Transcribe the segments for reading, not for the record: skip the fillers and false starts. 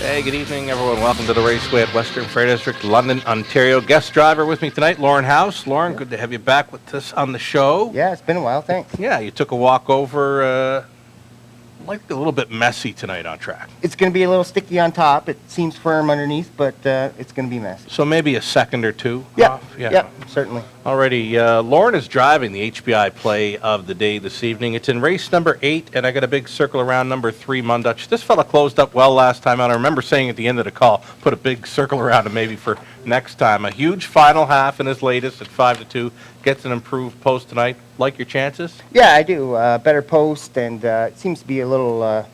Hey, good evening, everyone. Welcome to the Raceway at Western Fair District, London, Ontario. Guest driver with me tonight, Lorne House. Lorne, good to have you back with us on the show. Yeah, it's been a while, thanks. Yeah, you took a walk over, like a little bit messy tonight on track. It's going to be a little sticky on top. It seems firm underneath, but it's going to be messy. So maybe a second or two off? Yeah, certainly. Alrighty, Lorne is driving the HBI play of the day this evening. It's in race number 8, and I got a big circle around number 3, Mon Dutch. This fella closed up well last time out. I remember saying at the end of the call, put a big circle around him maybe for next time. A huge final half in his latest at 5-2. Gets an improved post tonight. Like your chances? Yeah, I do. Better post, and it seems to be a little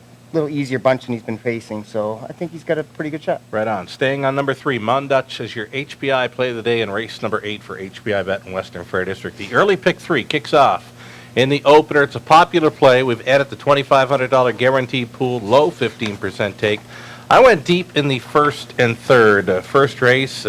easier bunch than he's been facing, so I think he's got a pretty good shot. Right on. Staying on number 3, Mon Dutch as your HBI play of the day in race number 8 for HBI Bet in Western Fair District. The early pick 3 kicks off in the opener. It's a popular play. We've added the $2,500 guaranteed pool, low 15% take. I went deep in the first and third. First race,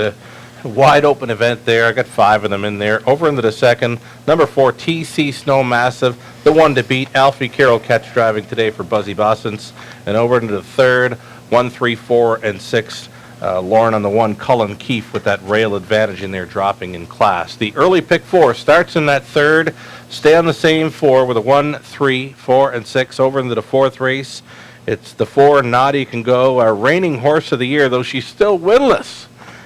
wide open event there. I got 5 of them in there. Over into the second, number 4, TC Snow Massive, the one to beat. Alfie Carroll catch driving today for Buzzy Bossins. And over into the third, 1, 3, 4, and 6. Lorne on the 1, Cullen Keefe with that rail advantage in there, dropping in class. The early pick 4 starts in that third. Stay on the same 4 with a 1, 3, 4, and 6. Over into the fourth race, it's the 4, Naughty Can Go, our reigning horse of the year, though she's still winless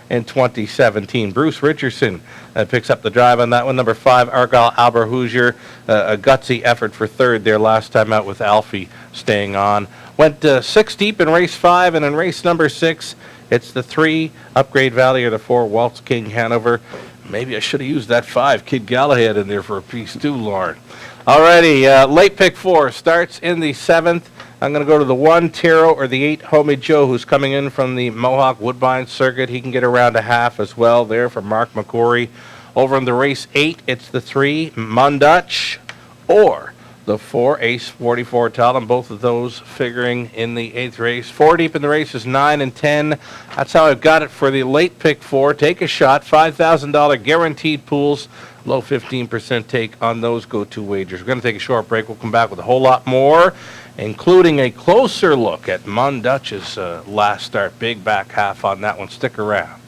in 2017. Bruce Richardson picks up the drive on that one. Number 5, Argyle Albert Hoosier, a gutsy effort for third there last time out with Alfie staying on. Went 6 deep in race 5, and in race number 6, it's the 3, Upgrade Valley, or the 4, Waltz King Hanover. Maybe I should have used that 5, Kid Galahad, in there for a piece too, Lorne. Alrighty, late pick 4 starts in the 7th. I'm going to go to the 1, Taro, or the 8, Homie Joe, who's coming in from the Mohawk Woodbine Circuit. He can get around a half as well there for Mark McCory. Over in the race 8, it's the 3, Mon Dutch, or the 4, Ace 44 Talon. Both of those figuring in the 8th race. 4 deep in the race is 9 and 10. That's how I've got it for the late pick 4. Take a shot, $5,000 guaranteed pools. Low 15% take on those go-to wagers. We're going to take a short break. We'll come back with a whole lot more, including a closer look at Mon Dutch's last start. Big back half on that one. Stick around.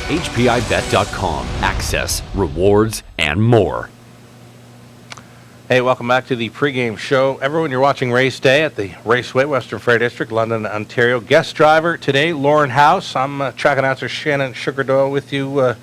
HPIBet.com. Access, rewards, and more. Hey, welcome back to the pregame show. Everyone, you're watching Race Day at the Raceway, Western Fair District, London, Ontario. Guest driver today, Lorne House. I'm track announcer Shannon Doyle with you.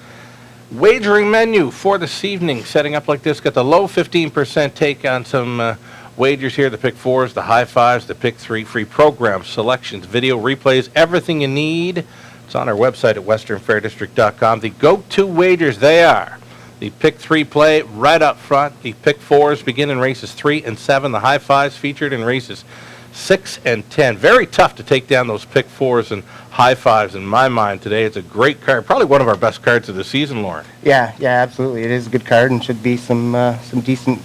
Wagering menu for this evening, setting up like this. Got the low 15% take on some wagers here. The pick 4s, the high 5s, the pick 3, free programs, selections, video replays, everything you need. It's on our website at westernfairdistrict.com. The go-to wagers, they are the pick 3 play right up front. The pick 4s begin in races 3 and 7. The high 5s featured in races 6 and 10. Very tough to take down those pick 4s and high 5s in my mind today. It's a great card, probably one of our best cards of the season, Lorne. Yeah, absolutely. It is a good card and should be some decent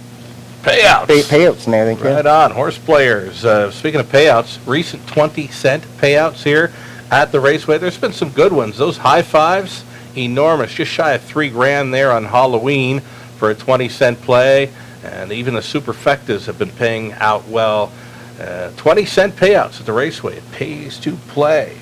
payouts. Payouts in there, I think. Right on. Horse players. Speaking of payouts, recent 20-cent payouts here at the Raceway. There's been some good ones. Those high 5s, enormous. Just shy of $3,000 there on Halloween for a 20-cent play. And even the superfectas have been paying out well. 20-cent payouts at the Raceway. It pays to play.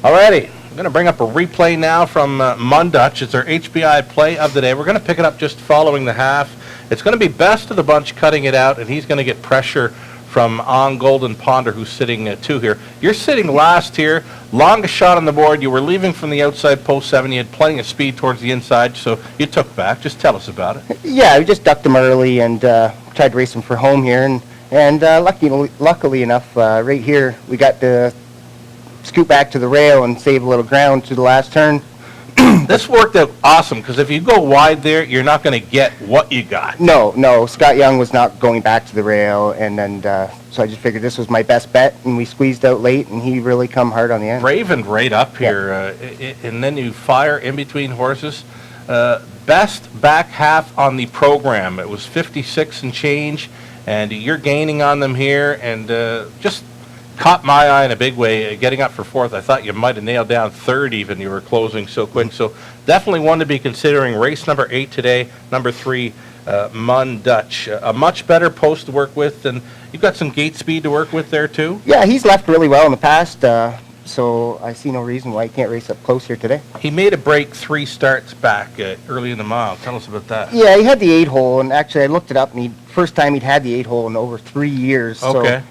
Alrighty. I'm going to bring up a replay now from Mon Dutch. It's our HBI play of the day. We're going to pick it up just following the half. It's going to be best of the bunch cutting it out, and he's going to get pressure from On Golden Ponder, who's sitting 2 here. You're sitting last here, longest shot on the board. You were leaving from the outside post 7. You had plenty of speed towards the inside, so you took back. Just tell us about it. Yeah, we just ducked him early and tried to race him for home here, and luckily enough, right here we got to scoot back to the rail and save a little ground to the last turn. This worked out awesome, because if you go wide there, you're not going to get what you got. No, Scott Young was not going back to the rail, and then So I just figured this was my best bet, and we squeezed out late, and he really come hard on the end. Ravened right up here, and then you fire in between horses. Best back half on the program. It was 56 and change, and you're gaining on them here, and just caught my eye in a big way, getting up for fourth. I thought you might have nailed down third even. You were closing so quick. So definitely one to be considering. Race number 8 today, number 3, Mon Dutch. A much better post to work with, and you've got some gate speed to work with there too. Yeah, he's left really well in the past, so I see no reason why he can't race up close here today. He made a break 3 starts back early in the mile. Tell us about that. Yeah, he had the 8-hole, and actually I looked it up, and first time he'd had the 8-hole in over 3 years. Okay. So,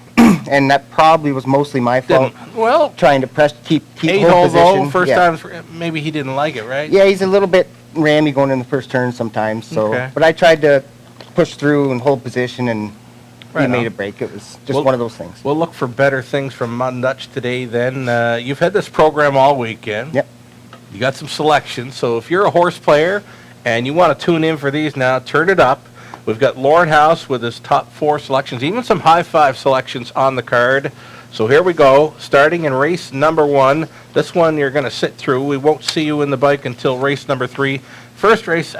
and that probably was mostly my fault. Well, Trying to keep 8 hold holes position. though, first Yeah. time, maybe he didn't like it, right? Yeah, he's a little bit rammy going in the first turn sometimes. So, Okay. but I tried to push through and hold position, and Right he made on. a break. It was just Well- one of those things. We'll look for better things from Mon Dutch today then. You've had this program all weekend. Yep. You got some selections, so if you're a horse player and you want to tune in for these now, turn it up. We've got Lorne House with his top 4 selections, even some high 5 selections on the card. So here we go, starting in race number 1. This one you're going to sit through. We won't see you in the bike until race number 3. First race,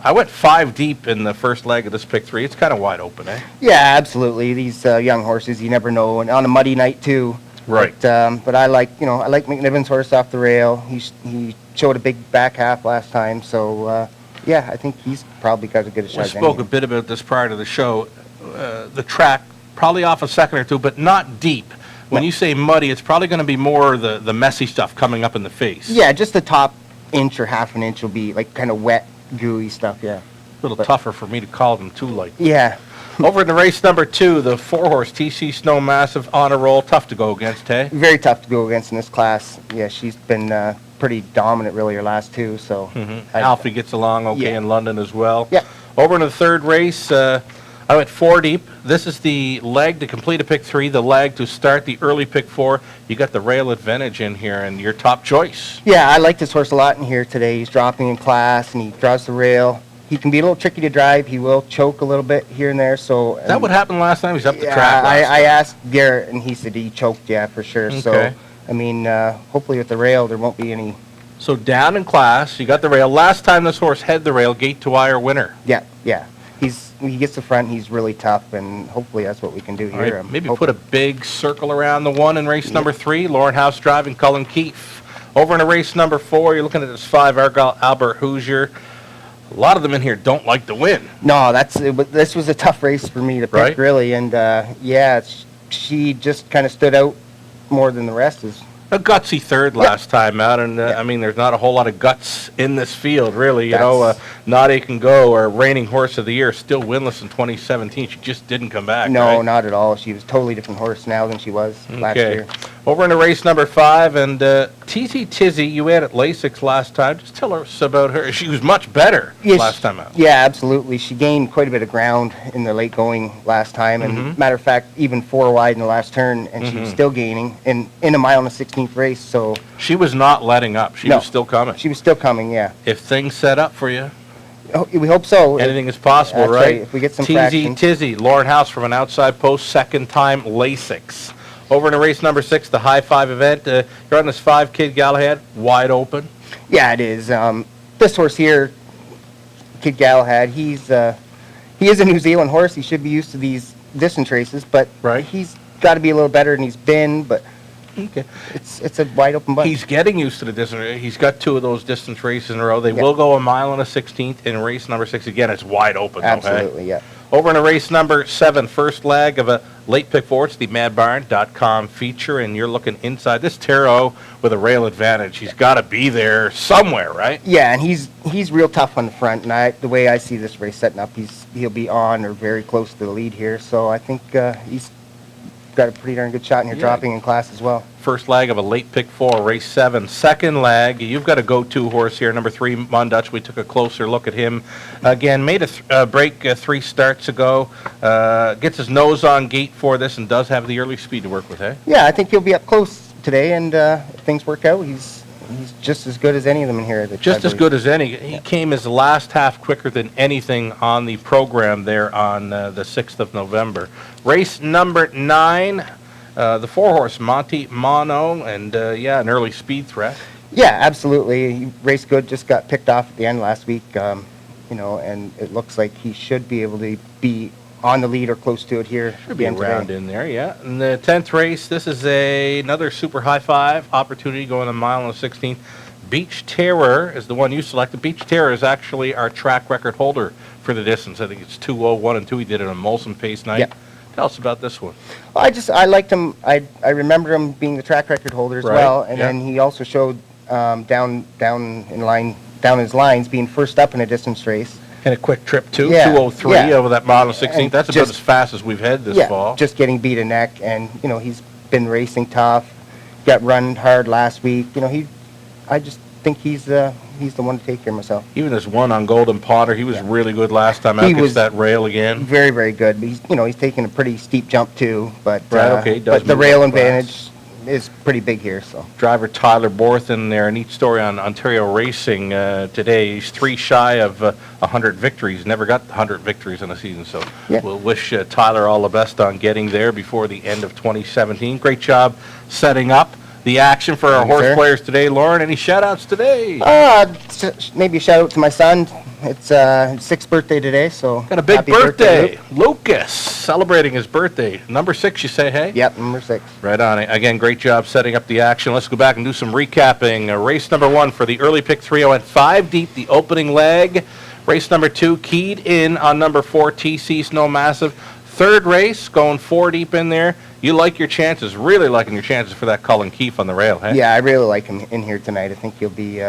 I went 5 deep in the first leg of this pick 3. It's kind of wide open, eh? Yeah, absolutely. These young horses, you never know, and on a muddy night too. Right. But I like McNiven's horse off the rail. He showed a big back half last time, so yeah, I think he's probably got a good shot. We spoke a bit about this prior to the show. The track, probably off a second or two, but not deep. When you say muddy, it's probably going to be more the messy stuff coming up in the face. Yeah, just the top inch or half an inch will be like kind of wet, gooey stuff. Yeah. A little tougher for me to call them too light. Yeah. Over in the race number 2, the 4-horse TC Snow Massive on a roll. Tough to go against, hey? Very tough to go against in this class. Yeah, she's been pretty dominant really her last 2. So. Alfie gets along okay Yeah. in London as well. Yeah. Over in the third race, I went 4 deep. This is the leg to complete a pick 3, the leg to start the early pick 4. You got the rail advantage in here and your top choice. Yeah, I like this horse a lot in here today. He's dropping in class and he draws the rail. He can be a little tricky to drive. He will choke a little bit here and there. So Is that what happened last time? He's up the yeah, track last I time. asked Garrett and he said he choked. Yeah, for sure. Okay. So I mean, hopefully with the rail there won't be any. So down in class, you got the rail. Last time this horse had the rail, gate to wire winner. Yeah. He gets the front. He's really tough, and hopefully that's what we can do All here. right, maybe put a big circle around the 1 in race number 3. Lorne House driving Cullen Keefe. Over in race number 4, you're looking at this 5 Argyle Albert Hoosier. A lot of them in here don't like to win. No, this was a tough race for me to pick, Right. really, and yeah, she just kind of stood out more than the rest. A gutsy third last time out, and I mean, there's not a whole lot of guts in this field, really. You know, Not A Can Go, or reigning horse of the year, still winless in 2017. She just didn't come back. No, right? not at all. She was a totally different horse now than she was last Okay. year. Over into race number 5, and TZ Tizzy, you had at Lasix last time. Just tell us about her. She was much better last time out. Yeah, absolutely. She gained quite a bit of ground in the late going last time, and matter of fact, even 4 wide in the last turn, and she was still gaining in a mile and a 16th race. So She was not letting up. She No. was still coming. she was still coming. Yeah, If things set up for you, we hope so. anything is possible, That's right? right, if we get some TZ traction. Tizzy, Lorne House from an outside post, second time Lasix. Over in race number 6, the high 5 event. You're on this 5 Kid Galahad, wide open. Yeah, it is. This horse here, Kid Galahad, he is a New Zealand horse. He should be used to these distance races, but Right. he's got to be a little better than he's been. But Okay. it's a wide open bunch. He's getting used to the distance. He's got 2 of those distance races in a row. They Yeah. will go a mile and a 16th in race number 6. Again, it's wide open. though, hey? Absolutely, yeah. Over in race number 7, first leg of a late pick 4. It's the madbarn.com feature, and you're looking inside. This Taro with a rail advantage. He's got to be there somewhere, right? Yeah, and he's real tough on the front. And the way I see this race setting up, he'll be on or very close to the lead here. So I think he's got a pretty darn good shot in here, Yeah. dropping in class as well. First leg of a late pick 4, race 7. Second leg, you've got a go-to horse here, number 3, Mon Dutch. We took a closer look at him. Again, made a break 3 starts ago. Gets his nose on gate for this and does have the early speed to work with, eh? Yeah, I think he'll be up close today, and if things work out, He's just as good as any of them in here. Just as good as any. He came his last half quicker than anything on the program there on the 6th of November. Race number 9, the 4-horse Monte Mono, and an early speed threat. Yeah, absolutely. He raced good, just got picked off at the end last week, and it looks like he should be able to be on the lead or close to it here. Should be around in there, yeah. In the 10th race, this is another super high five opportunity going a mile and 16. Beach Terror is the one you selected. Beach Terror is actually our track record holder for the distance. I think it's 2:01 and 2. He did it on Molson pace night. Yep. Tell us about this one. Well, I liked him. I remember him being the track record holder as Right, well, and yeah. then he also showed down his lines, being first up in a distance race. And a quick trip, too. Yeah, 2:03 yeah. over that mile and 16. And That's about just- as fast as we've had this Yeah, fall. just getting beat a neck, and he's been racing tough. Got run hard last week. I just think he's the one to take care of myself. Even this one on Golden Potter, he was really good last time. He Out gets was that rail again. Very, very good. But he's taking a pretty steep jump too. But Right, okay, he does but the move rail up fast. advantage is pretty big here. So Driver Tyler Borthen there. A neat story on Ontario Racing today. He's 3 shy of 100 victories. Never got 100 victories in a season. So Yeah. we'll wish Tyler all the best on getting there before the end of 2017. Great job setting up the action for our Thank you, horse sir. players today. Lauren, any shout-outs today? maybe a shout out to my son. It's his 6th birthday today. So Got a big happy birthday. Luke. Lucas celebrating his birthday. Number 6, you say, hey? Yep, number 6. Right on. Again, great job setting up the action. Let's go back and do some recapping. Race number 1 for the early pick 3. I went 5 deep, the opening leg. Race number 2, keyed in on number 4, TC Snow Massive. 3rd race, going 4 deep in there. You like your chances, really liking your chances for that Colin Keefe on the rail, hey? Yeah, I really like him in here tonight. I think he'll be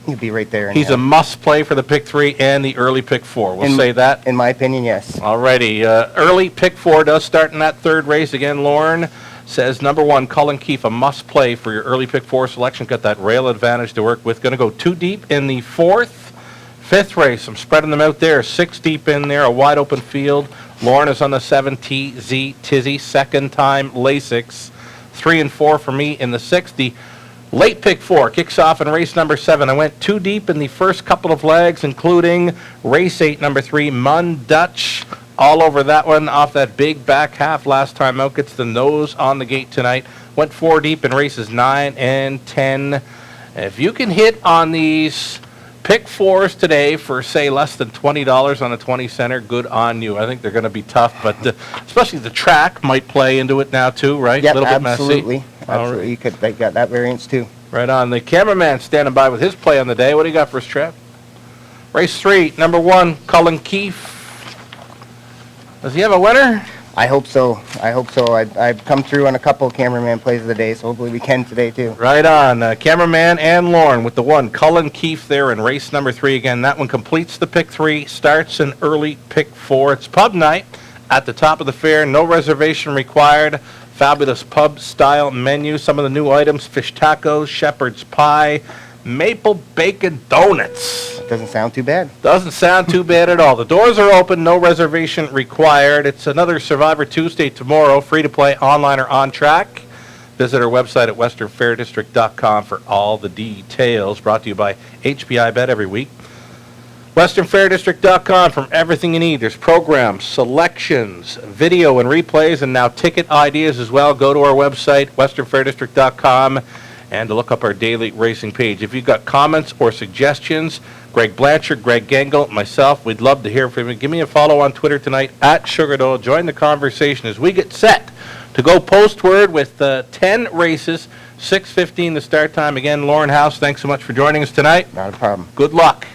he'll be right there. He's a must play for the pick 3 and the early pick 4. We'll say that. In my opinion, yes. Alrighty, early pick 4 does start in that 3rd race. Again, Lorne says number 1, Colin Keefe, a must play for your early pick 4 selection. Got that rail advantage to work with. Going to go 2 deep in the 4th. 5th race, I'm spreading them out there. 6 deep in there, a wide open field. Lorne is on the 7 TZ Tizzy, 2nd time Lasix. 3 and 4 for me in the 6th. The late pick 4 kicks off in race number 7. I went 2 deep in the first couple of legs, including race 8, number 3, Mon Dutch. All over that one, off that big back half last time out. Gets the nose on the gate tonight. Went 4 deep in races 9 and 10. If you can hit on these pick 4s today for, say, less than $20 on a 20-center, good on you. I think they're going to be tough, but especially the track might play into it now, too, right? Yep, a little bit absolutely. messy. Absolutely. They got that variance, too. Right on. The cameraman standing by with his play on the day. What do you got for us, Trev? Race 3, number 1, Colin Keefe. Does he have a winner? I hope so. I've come through on a couple of cameraman plays of the day, so hopefully we can today, too. Right on. Cameraman and Lorne with the 1. Colin Keefe there in race number 3. Again, that one completes the pick 3, starts an early pick 4. It's pub night at the top of the fair. No reservation required. Fabulous pub-style menu. Some of the new items, fish tacos, shepherd's pie, maple bacon donuts. Doesn't sound too bad. Doesn't sound too bad at all. The doors are open, no reservation required. It's another Survivor Tuesday tomorrow, free to play online or on track. Visit our website at westernfairdistrict.com for all the details. Brought to you by HPI Bet every week. westernfairdistrict.com from everything you need. There's programs, selections, video and replays, and now ticket ideas as well. Go to our website, westernfairdistrict.com, and to look up our daily racing page. If you've got comments or suggestions, Greg Blanchard, Greg Gengel, myself, we'd love to hear from you. Give me a follow on Twitter tonight, @SugarDole. Join the conversation as we get set to go postward with 10 races, 6:15 the start time. Again, Lorne House, thanks so much for joining us tonight. Not a problem. Good luck.